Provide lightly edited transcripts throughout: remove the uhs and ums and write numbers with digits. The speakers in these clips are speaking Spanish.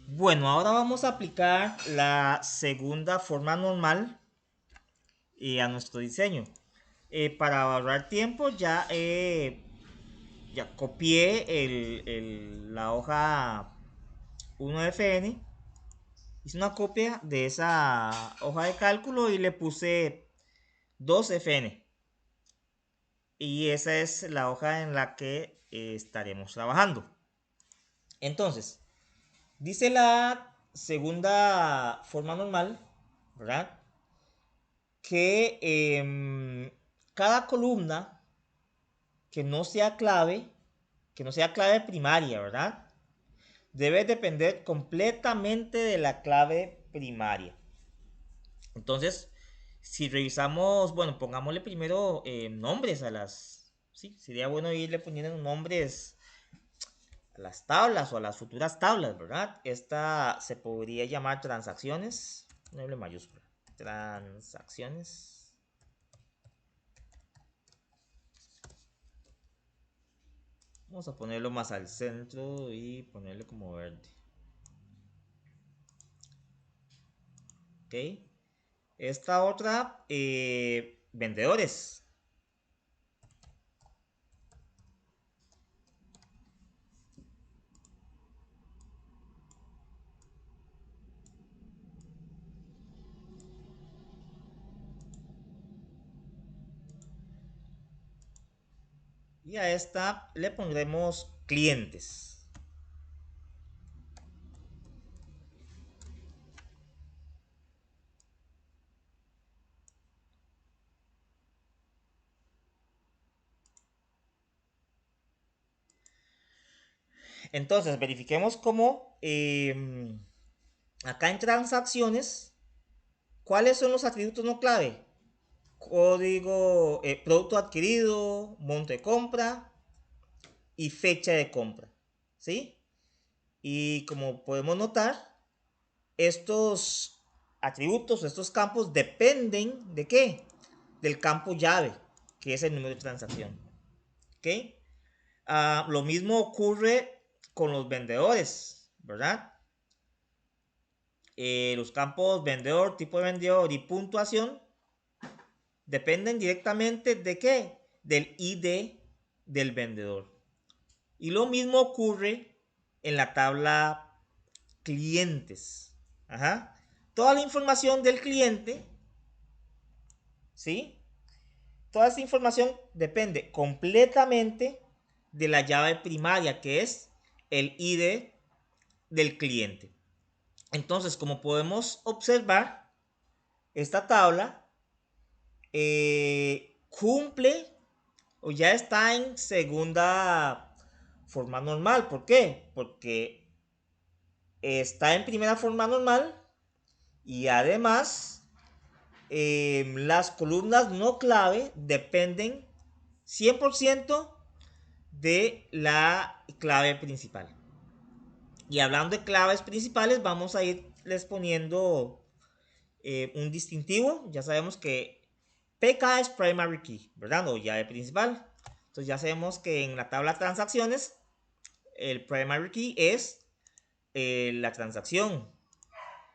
Bueno, ahora vamos a aplicar la segunda forma normal a nuestro diseño. Para ahorrar tiempo ya copié la hoja 1FN. Hice una copia de esa hoja de cálculo y le puse 2FN. Y esa es la hoja en la que estaremos trabajando. Entonces, dice la segunda forma normal, ¿verdad? Que cada columna que no sea clave, que no sea clave primaria, ¿verdad? Debe depender completamente de la clave primaria. Entonces, si revisamos, bueno, pongámosle primero nombres a las... Sí, sería bueno irle poniendo nombres a las tablas o a las futuras tablas, ¿verdad? Esta se podría llamar transacciones, doble mayúscula, transacciones. Vamos a ponerlo más al centro y ponerle como verde. ¿Ok? Esta otra, vendedores. Y a esta le pondremos clientes. Entonces, verifiquemos cómo acá en transacciones, ¿cuáles son los atributos no clave? Código, producto adquirido, monto de compra y fecha de compra. ¿Sí? Y como podemos notar, estos atributos, estos campos dependen de qué? Del campo llave, que es el número de transacción. ¿Ok? Lo mismo ocurre con los vendedores, ¿verdad? Los campos vendedor, tipo de vendedor y puntuación dependen directamente de qué? Del ID del vendedor. Y lo mismo ocurre en la tabla clientes. Ajá. Toda la información del cliente, ¿sí? Toda esta información depende completamente de la llave primaria, que es el ID del cliente. Entonces, como podemos observar, esta tabla cumple o ya está en segunda forma normal. ¿Por qué? Porque está en primera forma normal y además las columnas no clave dependen 100% de la clave principal. Y hablando de claves principales, vamos a irles poniendo un distintivo. Ya sabemos que PK es primary key, ¿verdad? O llave principal. Entonces ya sabemos que en la tabla de transacciones el primary key es la transacción.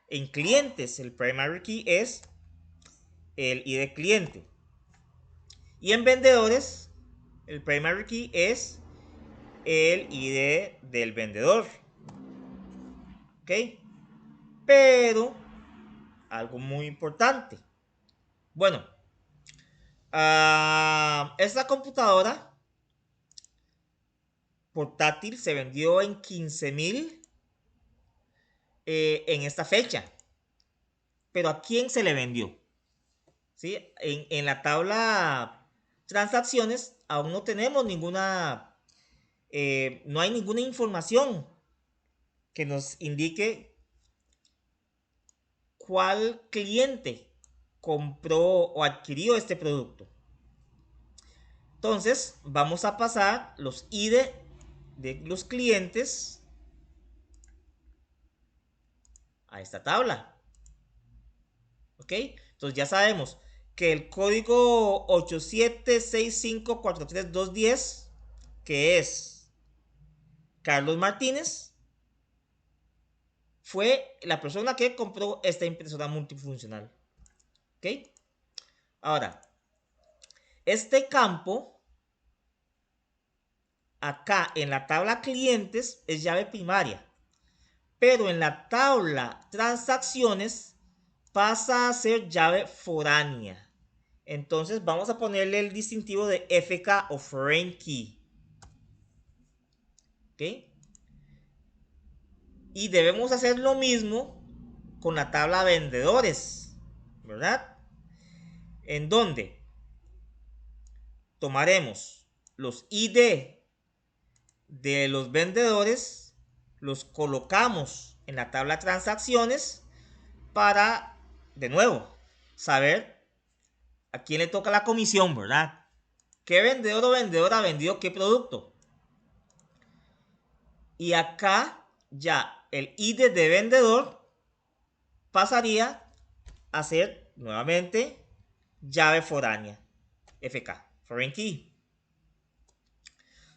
En clientes el primary key es el ID cliente. Y en vendedores el primary key es el ID del vendedor. ¿Ok? Pero algo muy importante. Bueno, esta computadora portátil se vendió en 15,000 en esta fecha. Pero ¿a quién se le vendió? ¿Sí? En la tabla transacciones aún no tenemos ninguna, no hay ninguna información que nos indique cuál cliente compró o adquirió este producto. Entonces vamos a pasar los ID de los clientes a esta tabla. ¿Ok? Entonces ya sabemos que el código 8765432210, que es Carlos Martínez, fue la persona que compró esta impresora multifuncional. ¿Ok? Ahora, este campo, acá en la tabla clientes, es llave primaria. Pero en la tabla transacciones pasa a ser llave foránea. Entonces vamos a ponerle el distintivo de FK o Foreign Key. ¿Ok? Y debemos hacer lo mismo con la tabla vendedores, ¿verdad? En donde tomaremos los ID de los vendedores, los colocamos en la tabla transacciones para, de nuevo, saber a quién le toca la comisión, ¿verdad? ¿Qué vendedor o vendedora ha vendido qué producto? Y acá ya el ID de vendedor pasaría a ser nuevamente llave foránea, FK, Foreign Key.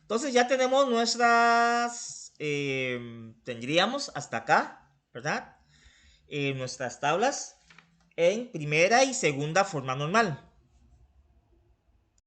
Entonces ya tenemos nuestras, tendríamos hasta acá, ¿verdad? Nuestras tablas en primera y segunda forma normal.